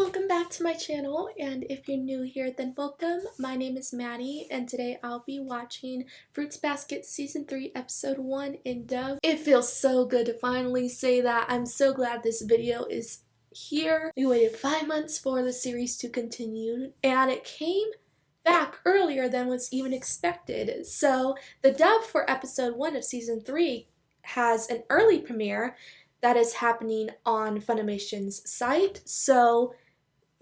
welcome back to my channel, and if you're new here then welcome. My name is Maddie and today I'll be watching Fruits Basket Season 3 Episode 1 in dub. It feels so good to finally say that. I'm so glad this video is here. We waited 5 months for the series to continue and it came back earlier than was even expected. So the dub for Episode 1 of Season 3 has an early premiere that is happening on Funimation's site, so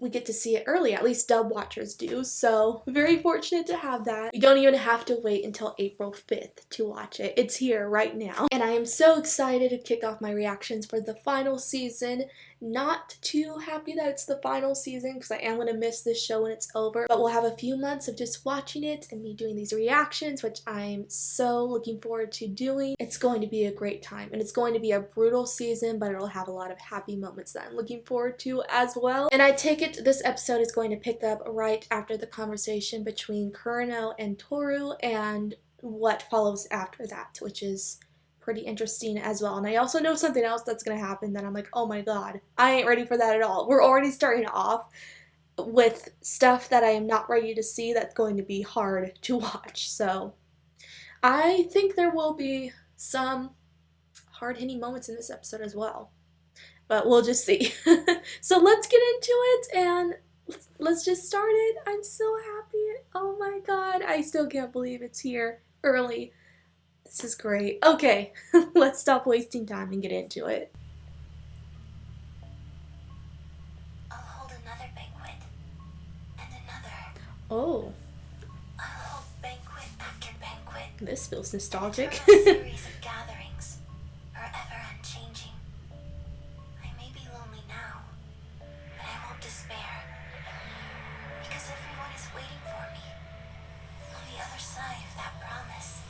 we get to see it early, at least dub watchers do, so very fortunate to have that. You don't even have to wait until April 5th to watch it. It's here right now. And I am so excited to kick off my reactions for the final season. Not too happy that it's the final season because I am going to miss this show when it's over, but we'll have a few months of just watching it and me doing these reactions, which I'm so looking forward to doing. It's going to be a great time, and it's going to be a brutal season, but it'll have a lot of happy moments that I'm looking forward to as well. And I take it this episode is going to pick up right after the conversation between Kureno and Toru and what follows after that, which is pretty interesting as well. And I also know something else that's going to happen that I'm like, oh my god, I ain't ready for that at all. We're already starting off with stuff that I am not ready to see that's going to be hard to watch. So I think there will be some hard-hitting moments in this episode as well. But we'll just see. So let's get into it and let's just start it. I'm so happy. Oh my god, I still can't believe it's here early. This is great. Okay, let's stop wasting time and get into it. I'll hold another banquet. And another. Oh. I'll hold banquet after banquet. This feels nostalgic. Series of gatherings. Forever unchanging. I may be lonely now, but I won't despair. Because everyone is waiting for me. On the other side of that promise.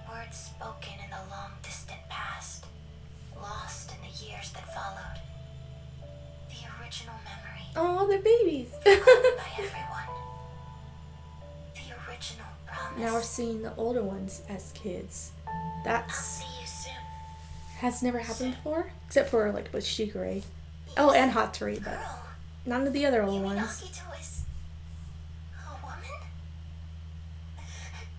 Words spoken in the long distant past, lost in the years that followed. The original memory. Oh, they're babies. Forgotten by everyone. The original promise. Now we're seeing the older ones as kids. I'll That's see you soon. has never happened before, except for like with 𝑠higarei. Oh, and 𝑇𝑜𝑑𝑎𝑦, but Girl, none of the other you old mean ones. 𝑚𝑎𝑘𝑒 is a woman?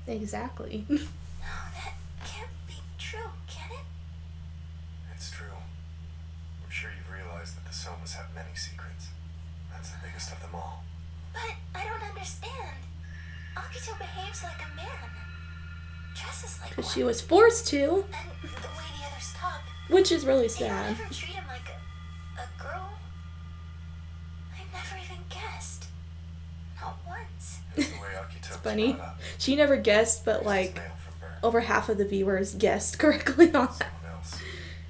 Exactly. No, that can't be true, can it? It's true. I'm sure you've realized that the Somas have many secrets. That's the biggest of them all. But I don't understand. 𝑚𝑎𝑘𝑒 behaves like a man. Dresses like Because one. she was forced to, And the way the others talk, which is really they don't sad. ever treat him like a girl. I never even guessed. Not once. That's the way Akito was Funny. brought up. She never guessed, but He's like male from birth. over half of the viewers guessed correctly on that. Someone else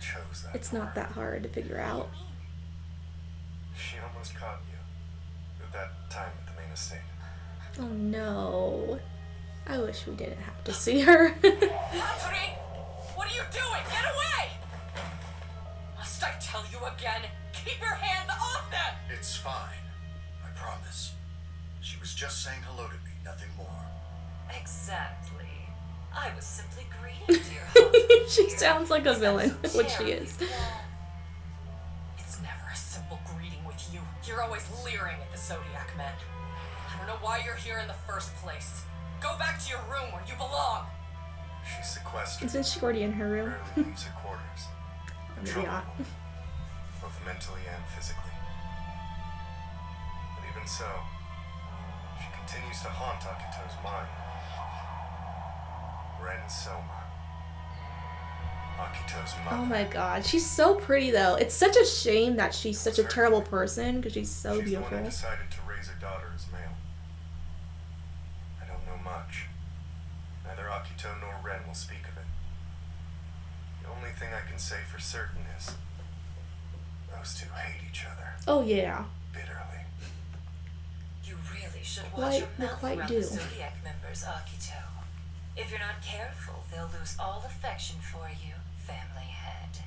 chose that It's for not her. that hard to figure What out. do you mean? She almost caught you. At that time at the main estate. Oh no. I wish we didn't have to see her. Hatori! What are you doing? Get away! Must I tell you again? Keep your hands off them! It's fine. I promise. She was just saying hello to me, nothing more. Exactly. I was simply greeting dear Hatori. She here. sounds like a Is that villain, so which she terribly is. wrong? It's never a simple greeting with you. You're always leering at the Zodiac men. I don't know why you're here in the first place. Go back to your room where you belong. She's sequestered. Isn't she already in her room? Rarely leaves her quarters. A Maybe troubled not. woman, both mentally and physically. But even so, she continues to haunt Akito's mind. Ren Soma. Akito's mother. Oh my god, she's so pretty though. It's such a shame that she's such a terrible person because she's so She's beautiful. the one who decided to raise her daughter as male. I don't know much. Neither Akito nor Ren will speak of it. The only thing I can say for certain is those two hate each other Oh yeah. bitterly. You really should Quite- watch your they mouth quite around do. the Zodiac members, Akito. If you're not careful, they'll lose all affection for you, family head.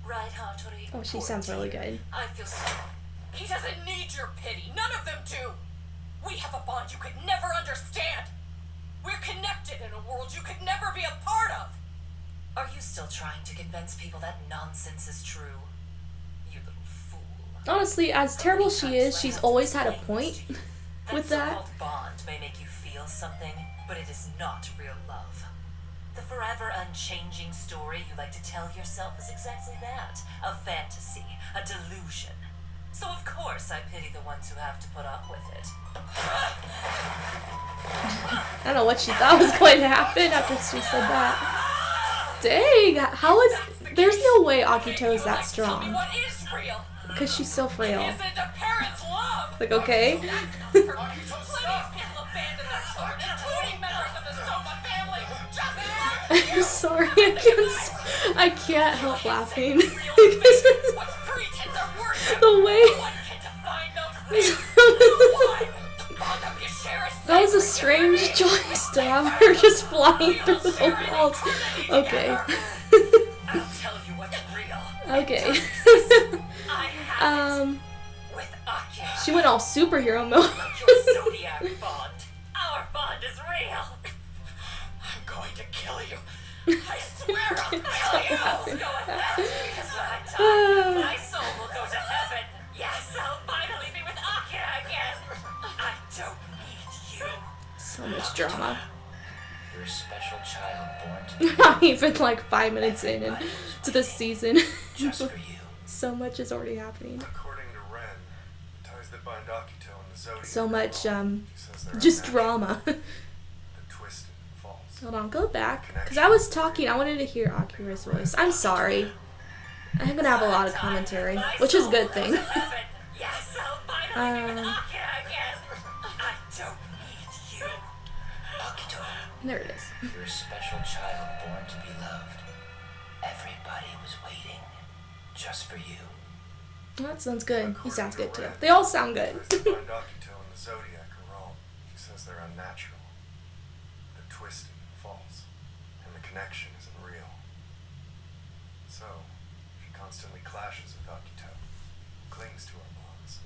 Right, Hatori? Oh, she Poor sounds really dear. good. I feel so... He doesn't need your pity. None of them do. We have a bond you could never understand. We're connected in a world you could never be a part of. Are you still trying to convince people that nonsense is true? You little fool. Honestly, as terrible as she is, she's always had a point with that. So-called bond may make you feel something, but it is not real love. The forever unchanging story you like to tell yourself is exactly that. A fantasy, a delusion. So of course I pity the ones who have to put up with it. I don't know what she thought was going to happen after she said that. Dang, how is... There's no way Akito is that strong. What is real? Because she's so frail. Isn't a parent's love? Like, okay. Plenty of people abandon their children, including members of the Soma family. Just I'm sorry, I can't help laughing. what's pretense or worship? The way... One can define those things. Why? Bond up your share of That was a strange choice to have her just flying through the walls. Okay. I'll tell you what's real. Okay. I have it with Akira. She went all superhero mode. Like your zodiac bond. Our bond is real. I'm going to kill you. I swear I'll kill you. I'll go ahead because when I'm done, my soul will go to heaven. Yes, I'll finally be with Akira again. I don't need you. So much drama. You're a special child born to be Not even like 5 minutes in to this season. just for you. So much is already happening. According to Ren, the ties that bind Akito and the Zodiac So much, she says they're just unnatural, drama. they're twisted and false. Hold on, go back. Because I was talking, I wanted to hear Akira's voice. I'm sorry. I'm gonna have a lot of commentary, which is a good thing. Yes, I'll finally be with Um, Akira again. I don't need you. Akito, There it is. you're a special child born to be loved. Everybody was waiting just for you. Well, that sounds good. He sounds good too. They all sound good. The ties that bind Akito and the Zodiac are wrong. She says they're unnatural. They're twisted and false. And the connection isn't real. So, she constantly clashes with Akito, clings to our bonds.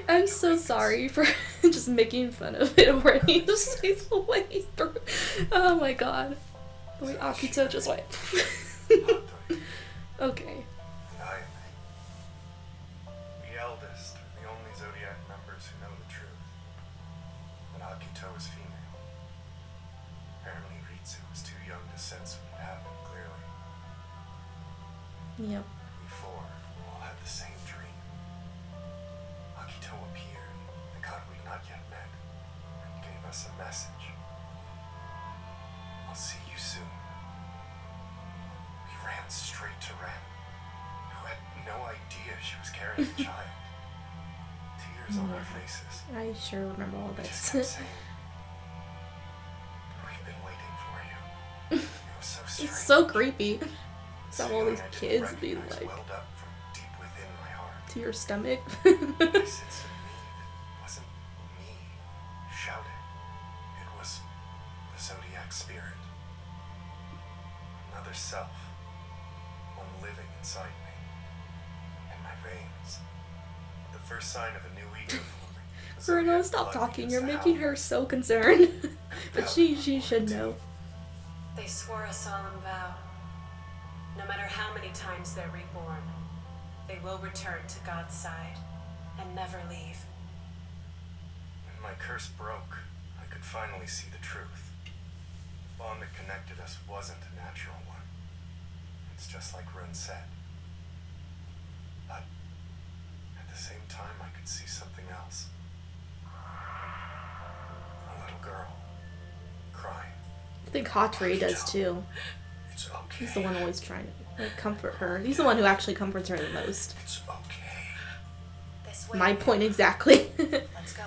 I'm so sorry for just making fun of it already. Just the way through. Oh my god. The way Akito just went. Okay. And 𝑖𝑚𝑒. The eldest are the only Zodiac members who know the truth. That Akito is female. Apparently Ritsu was too young to sense what had happened clearly. Yep. We four all had the same dream. Akito appeared, the god we'd not yet met, and gave us a message. I'll see you soon. We ran straight to Ren, who had no idea she was carrying a child. Tears on our faces. I sure remember all We just this. kept saying, "We've been waiting for you." It was so strange. It's so creepy. So all these I didn't kids be recognize like welled up from deep within my heart. to your stomach. I sensed a me that wasn't me shouting. It was the Zodiac spirit. Another self. One living inside me. In my veins. The first sign of a new ego forming. The Bruno, Zodiac stop blood talking. begins You're to making howl. her so concerned. But she should know. They swore a solemn vow. No matter how many times they're reborn, they will return to God's side and never leave. When my curse broke, I could finally see the truth. The bond that connected us wasn't a natural one. It's just like Ren said. But at the same time, I could see something else. A little girl crying. I think 𝑇𝑜𝑑𝑎𝑦 does too. It's okay. He's the one always trying to like comfort her. He's the one who actually comforts her the most. It's okay. This way. My point exactly. Let's go.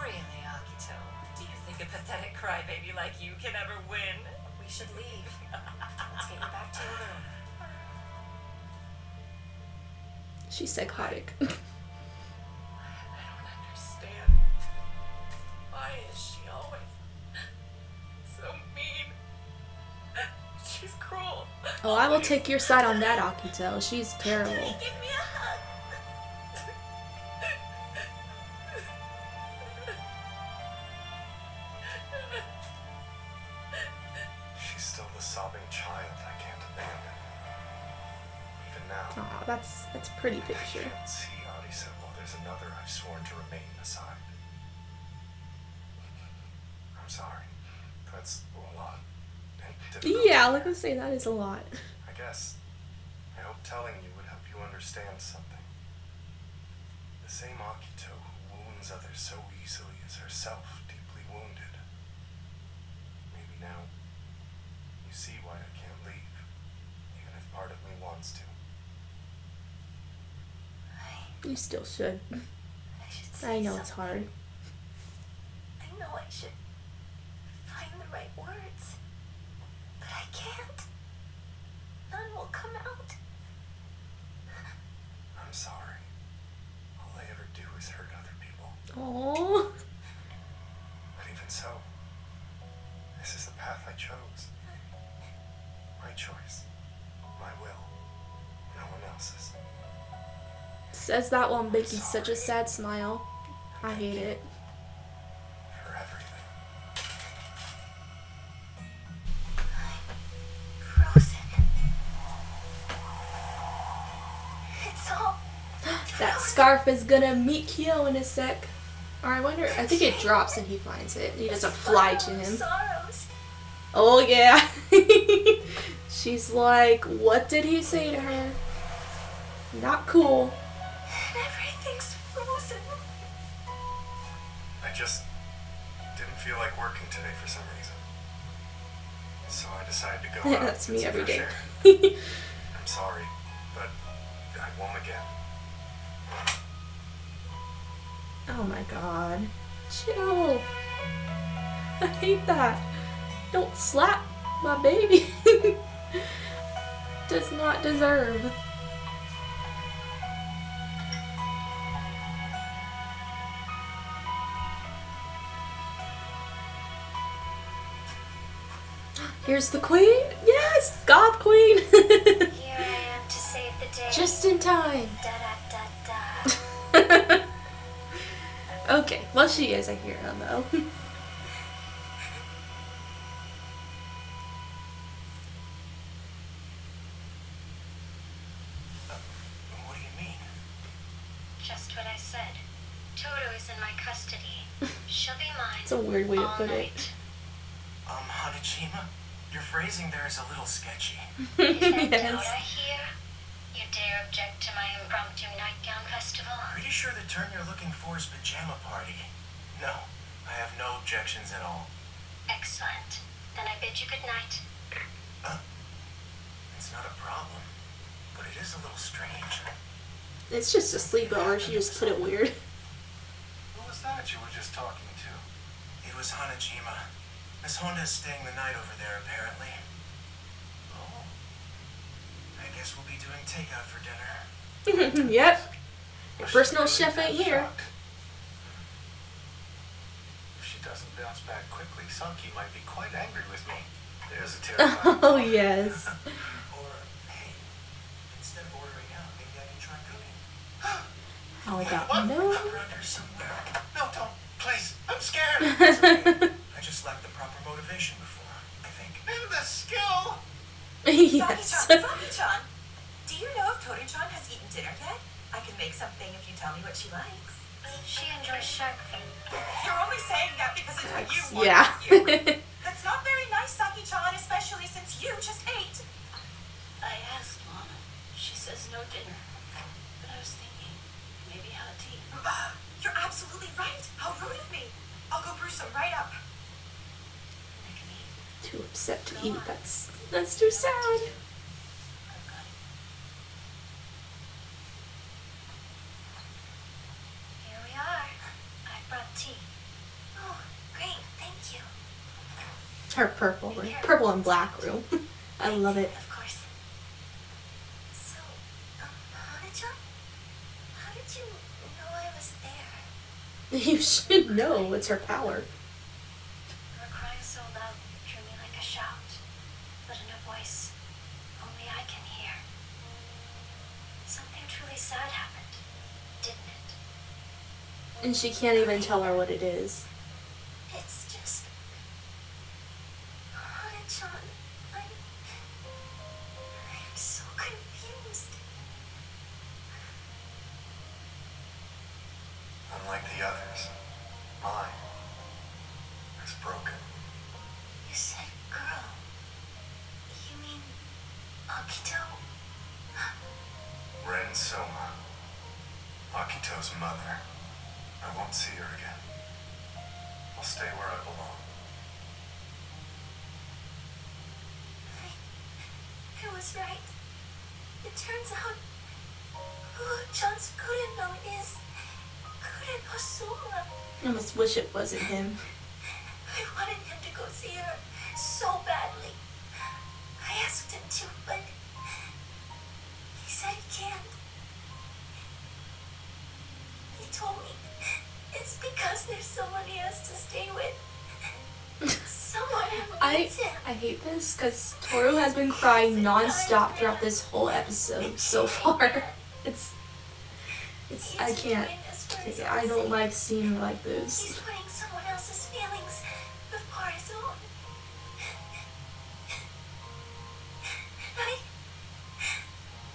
Really, Akito? Do you think a pathetic crybaby like you can ever win? We should leave. Let's get you back to your room. She's psychotic. I don't understand. Why is she always so mean? She's cruel. Oh, I will take your side on that, Akito. She's terrible. Give me a hug. She's still the sobbing child I can't abandon. Even now, Aw, that's a pretty I picture. can't see 𝑑𝑒𝑎𝑦 while there's another I've sworn to remain beside. I'm sorry. That's a lot. And difficult Yeah, to like I bear. say, that is a lot. I guess I hope telling you would help you understand something. The same 𝑎𝑘𝑒 who wounds others so easily is herself deeply wounded. Maybe now you see why I can't leave, even if part of me wants to. You still should. I should say I know it's something. hard. I know I should find the right words, but I can't. None will come out. I'm sorry. All I ever do is hurt other people. Aww. But even so, this is the path I chose. My choice. My will. No one else's. Says that while making such a sad smile. I hate it. For everything. Frozen. It's all That scarf is gonna meet Kyo in a sec. Or I wonder, I think it drops and he finds it. He doesn't fly to him. sorrows. Oh yeah. She's like, what did he say to her? Not cool. Everything's frozen. I just didn't feel like working today for some reason. So I decided to go out. That's and me see every fresh day. air. I'm sorry, but I won't again. Oh my god. Chill. I hate that. Don't slap my baby. Does not deserve. Here's the queen. Yes, God queen. Here I am to save the day. Just in time. Da da da da. Okay, well she is a hero though. What do you mean? Just what I said. Toto is in my custody. She'll be mine. It's a weird way to all put it. night. Hanajima, your phrasing there is a little sketchy. Is that Yes. Tota here? You dare object to my impromptu nightgown festival? Pretty sure the term you're looking for is pajama party. No, I have no objections at all. Excellent. Then I bid you good night. It's not a problem, but it is a little strange. It's just a sleepover. She just put it weird. Who was that you were just talking to? It was Hanajima. Miss Honda is staying the night over there, apparently. Oh, I guess we'll be doing takeout for dinner. Yep. Your was personal she really chef ain't that here. shocked? If she doesn't bounce back quickly, Sunky might be quite angry with me. There's a terrifying Oh thought. yes. Or, hey, instead of ordering out, maybe I can try cooking. How Wait, about what? no? I'm around here somewhere. No, don't. Please. I'm scared. It's okay. I just lacked the proper motivation before, I think. And the skill! Yes. Saki-chan, do you know if Tori-chan has eaten dinner yet? I can make something if you tell me what she likes. She enjoys shark food. You're only saying that because it's what you want. Yeah. You. That's not very nice, Saki-chan, especially since you just ate. I asked Mom. She says no dinner. But I was thinking, maybe have tea. You're absolutely right. How rude of me. I'll go brew some right up. I can eat. Too upset to eat. That's too sad. I've got it. Here we are. I've brought tea. Oh, great. Thank you. Her purple and black room. I love it. Of course. So, Hana-chan? How did you know I was there? You should know it's her power. You were crying so loud, it drew me like a shout. But in a voice only I can hear. Something truly sad happened, didn't it? And she can't even tell her what it is. It's just... Hana-chan, Soma, Akito's mother. I won't see her again. I'll stay where I belong. I was right. It turns out who John's Kureno is Kureno Soma. I almost wish it wasn't him. I wanted him to go see her so badly. I asked him to, but he said he can't. He told me it's because there's someone he has to stay with. Someone who needs him. I hate this because Toru has been crying non-stop throughout this whole episode so far. It's I can't. I don't like seeing her like this. He's putting someone else's feelings before his own.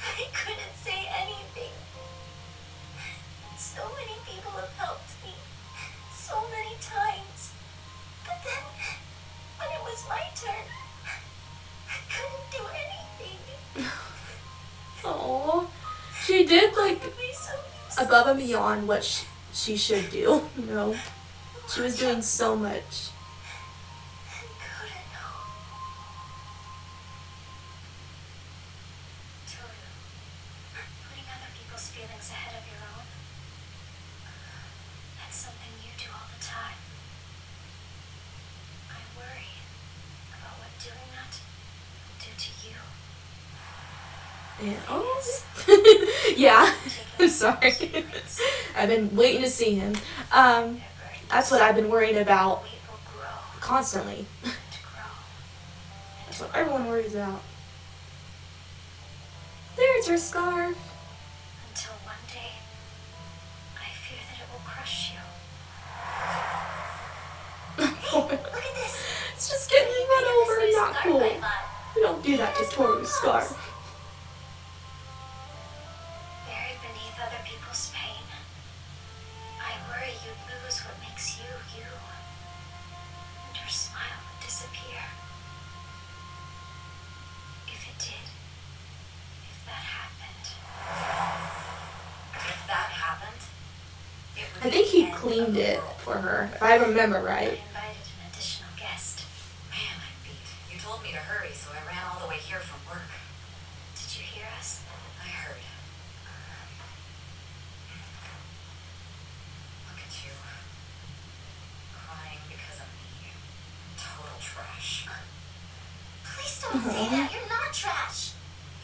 I couldn't say anything. So many people have helped me. So many times. But then, when it was my turn, I couldn't do anything. Oh, she did like It was so useless. above and beyond what she should do, you know. She was doing so much. And Kureno. Toru, putting other people's feelings ahead of your own, that's something you do all the time. I worry about what doing that will do to you. And, oh, yeah. I'm sorry. I've been waiting to see him. That's what I've been worried about We will grow constantly. and grow. That's what everyone worries about. There's her scarf. Until one day, I fear that it will crush you. Look at this. It's just getting run over and not Scarf cool. I bought. We don't do that to Toru's scarf. Buried beneath other people's pain. I worry you'd lose what makes you, you. And your smile would disappear. If it did. If that happened. If that happened, it would I be think the he end of cleaned the it world. for her, if I remember I right. invited an additional guest. Man, I'm beat. You told me to hurry, so I ran all the way here from work. Did you hear us? I heard. Look at you. Crying because of me. Total trash. Please don't say that. You're not trash.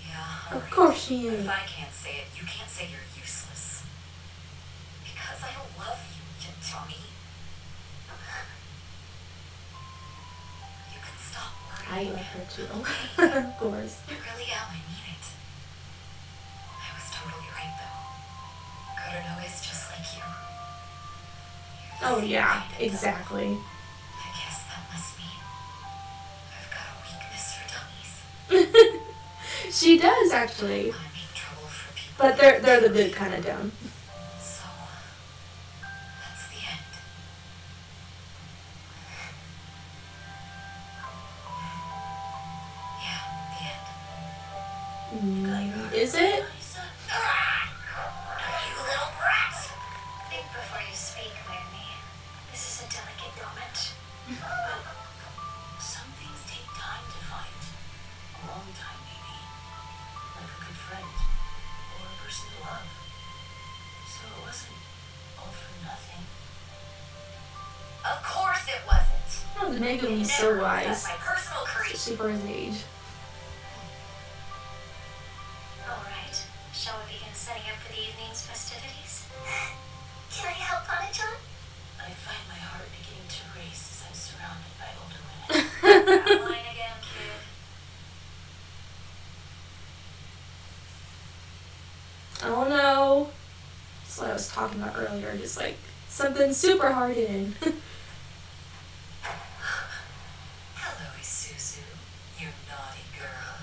Yeah, Of alright. course she But is. if I can't say it, you can't say you're useless. Because I don't love you, you dummy. You can stop I worrying. love her too. Of course. You really am, I mean it. I was totally right, though. Kureno is just like you. You're the Oh same yeah, kind of dumb. exactly. I guess that must mean I've got a weakness for dummies. She does actually. I make trouble for people. But they're the good kind of dumb. So, that's the end. Yeah, the end. Is it? Lisa. You little brat. Think before you speak, Mayumi. This is a delicate moment. Some things take time to find. A long time, maybe. Like a good friend. Or a person to love. So it wasn't all for nothing. Of course it wasn't. Oh, Megumi's so Never was wise. that my personal creep. Especially for his age. All right. Shall we begin setting up for the evening's festivities? Can I help, Hana-chan? I find my heart beginning to race as I'm surrounded by older women. That line again, kid. Oh no. That's what I was talking about earlier. Just like something super hard in. Hello, Isuzu. You naughty girl.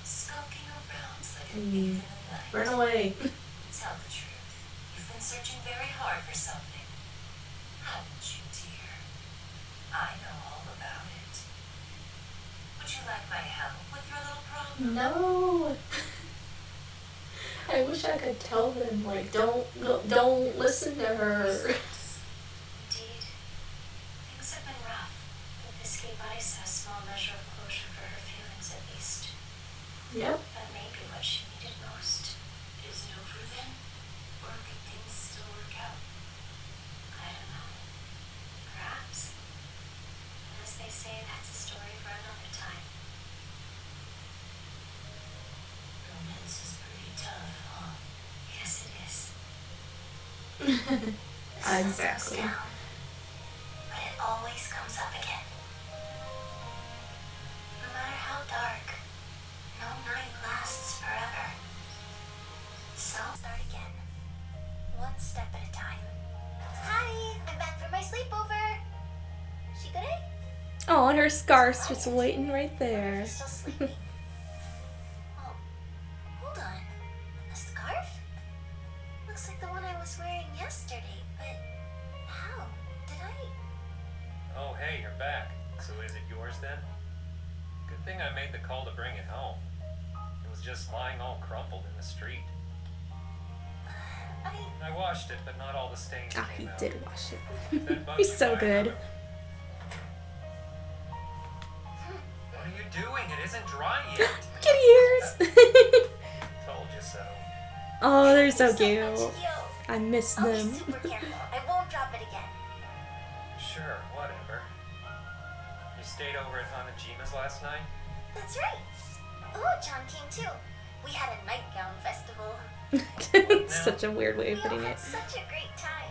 Skulking around like a thief in the night. Run away. Tell the truth. You've been searching very hard for something. Haven't you, dear? I know all about it. Would you like my help with your little problem? No. I wish I could tell them, like, don't listen to her. Indeed. Things have been rough, but this gave Aisa a small measure of closure for her feelings at least. Yep. That may be what she needed most. Is it over then? Or could things still work out? I don't know. Perhaps. As they say, that's a story for another time. Romance is pretty tough, huh? Yes, it is. Exactly. Goes down, but it always comes up again. No matter how dark, no night lasts forever. So start again, one step at a time. Hi, I'm back from my sleepover. Shigure? Oh, and her scarf's just waiting right there. Still sleeping. Oh, hold on. A scarf? Looks like the one I was wearing yesterday, but how? Did I? Oh, hey, you're back. So is it yours then? Good thing I made the call to bring it home. It was just lying all crumpled in the street. I washed it, but not all the stains Ah, came he out. did wash If it. that bugs He's you, so I good. have it. What are you doing? It isn't dry yet. Kitty ears. Told you so. Oh, they're so Thank you cute. so much, Yo. I miss I'll be them. super careful. I won't drop it again. Sure, whatever. You stayed over at Hanajima's last night? That's right. Oh, John came too. We had a nightgown festival. It's such a weird way We of all putting had it. such a great time.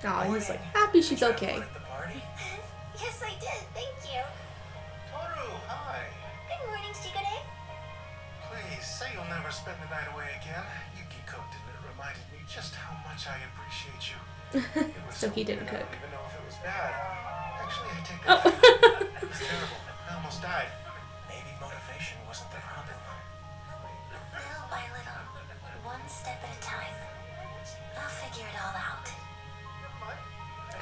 Oh, he's like happy she's Did you have okay. fun at the party? Yes, I did. Thank you. Toru, hi. Good morning, Shigure. Please say you'll never spend the night away again. Yukiko didn't. It reminded me just how much I appreciate you. It was So he didn't weird, I cook. don't even know if it was bad. Actually, I take Oh. that back. It was terrible. I almost died. Maybe motivation wasn't the problem. Little by little, one step at a time. I'll figure it all out.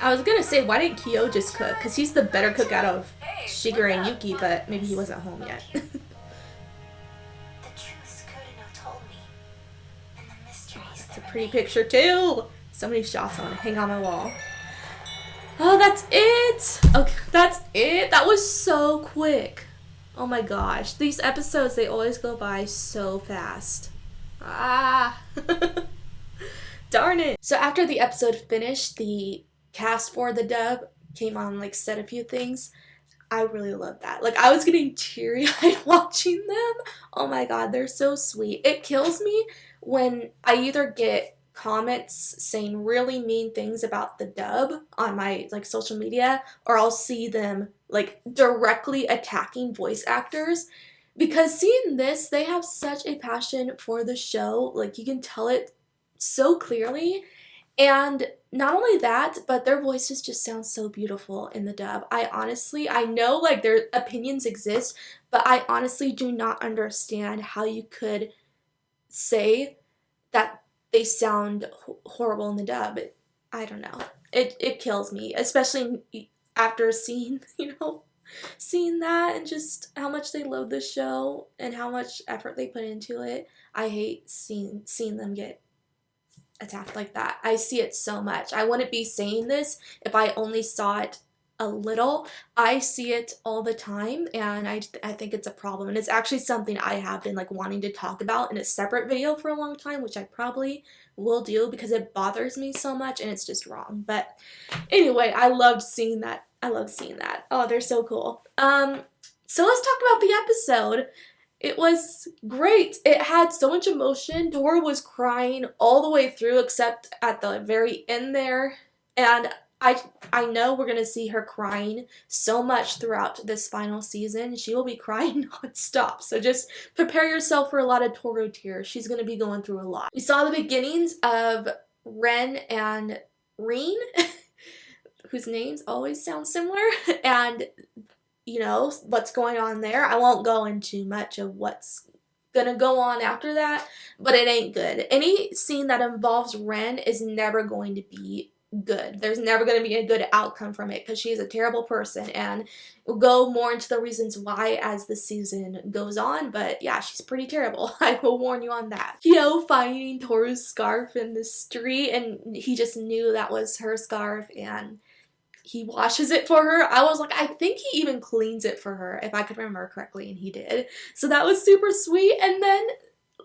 I was gonna say, why didn't Kyo just cook? Because he's the better cook out of Shigure and Yuki, but maybe he wasn't home yet. The truths Kurino told me, and the mysteries It's that a pretty remain. picture too. So many shots on it. Hang on my wall. Oh, that's it. Okay, that's it. That was so quick. Oh my gosh. These episodes, they always go by so fast. Ah. Darn it. So after the episode finished, the cast for the dub came on, like, said a few things. I really love that. Like, I was getting teary-eyed watching them. Oh my god, they're so sweet. It kills me when I either get comments saying really mean things about the dub on my, like, social media, or I'll see them, like, directly attacking voice actors. Because seeing this, they have such a passion for the show. Like, you can tell it so clearly. And not only that, but their voices just sound so beautiful in the dub. I know, like, their opinions exist, but I honestly do not understand how you could say that they sound horrible in the dub. I don't know. It kills me, especially after seeing, seeing that and just how much they love the show and how much effort they put into it. I hate seeing them get attacked like that. I see it so much. I wouldn't be saying this if I only saw it a little. I see it all the time, and I think it's a problem, and it's actually something I have been, like, wanting to talk about in a separate video for a long time, which I probably will do because it bothers me so much and it's just wrong. But anyway, I loved seeing that. Oh, they're so cool. So let's talk about the episode. It was great. It had so much emotion. Dora was crying all the way through except at the very end there. And I know we're going to see her crying so much throughout this final season. She will be crying nonstop. So just prepare yourself for a lot of Toru tears. She's going to be going through a lot. We saw the beginnings of Ren and Reen, whose names always sound similar. And what's going on there. I won't go into much of what's gonna go on after that, but it ain't good. Any scene that involves Ren is never going to be good. There's never going to be a good outcome from it because she is a terrible person, and we'll go more into the reasons why as the season goes on, but yeah, she's pretty terrible. I will warn you on that. Kyo finding Toru's scarf in the street, and he just knew that was her scarf, and he washes it for her. I was like, I think he even cleans it for her, if I could remember correctly, and he did. So that was super sweet. And then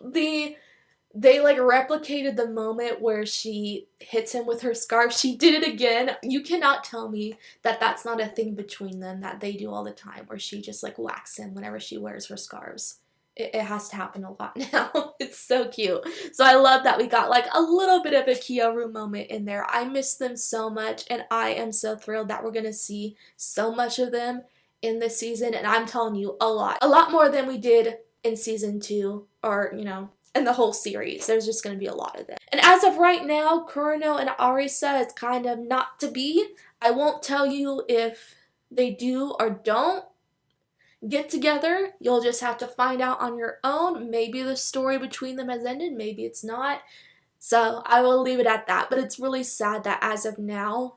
they like replicated the moment where she hits him with her scarf. She did it again. You cannot tell me that that's not a thing between them that they do all the time, where she just like whacks him whenever she wears her scarves. It has to happen a lot now. It's so cute. So I love that we got like a little bit of a Kyoru moment in there. I miss them so much, and I am so thrilled that we're going to see so much of them in this season. And I'm telling you, a lot more than we did in season 2, or, you know, in the whole series. There's just going to be a lot of them. And as of right now, Kurano and Arisa is kind of not to be. I won't tell you if they do or don't get together. You'll just have to find out on your own. Maybe the story between them has ended, maybe it's not. So I will leave it at that. But it's really sad that as of now,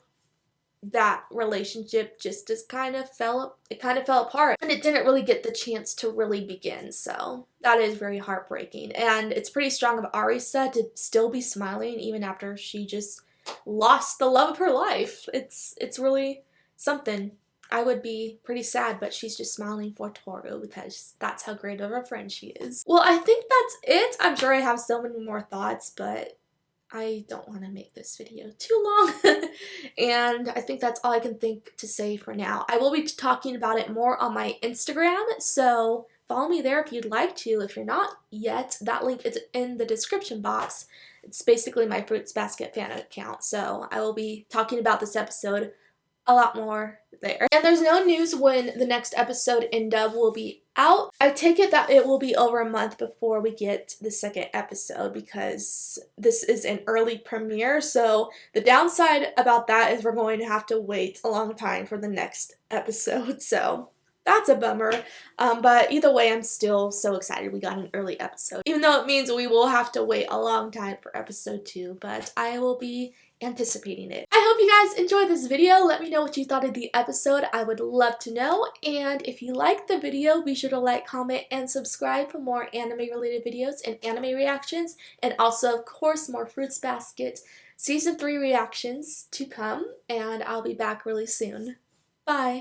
that relationship just kind of fell apart, and it didn't really get the chance to really begin. So that is very heartbreaking, and it's pretty strong of Arisa to still be smiling even after she just lost the love of her life. It's really something. I would be pretty sad, but she's just smiling for Toru because that's how great of a friend she is. Well, I think that's it. I'm sure I have so many more thoughts, but I don't want to make this video too long. And I think that's all I can think to say for now. I will be talking about it more on my Instagram, so follow me there if you'd like to. If you're not yet, that link is in the description box. It's basically my Fruits Basket fan account, so I will be talking about this episode a lot more there. And there's no news when the next episode in dub will be out. I take it that it will be over a month before we get the second episode because this is an early premiere. So the downside about that is we're going to have to wait a long time for the next episode. So that's a bummer. But either way, I'm still so excited we got an early episode. Even though it means we will have to wait a long time for episode 2, but I will be anticipating it. I hope you guys enjoyed this video. Let me know what you thought of the episode. I would love to know. And if you liked the video, be sure to like, comment, and subscribe for more anime related videos and anime reactions. And also, of course, more Fruits Basket Season 3 reactions to come. And I'll be back really soon. Bye!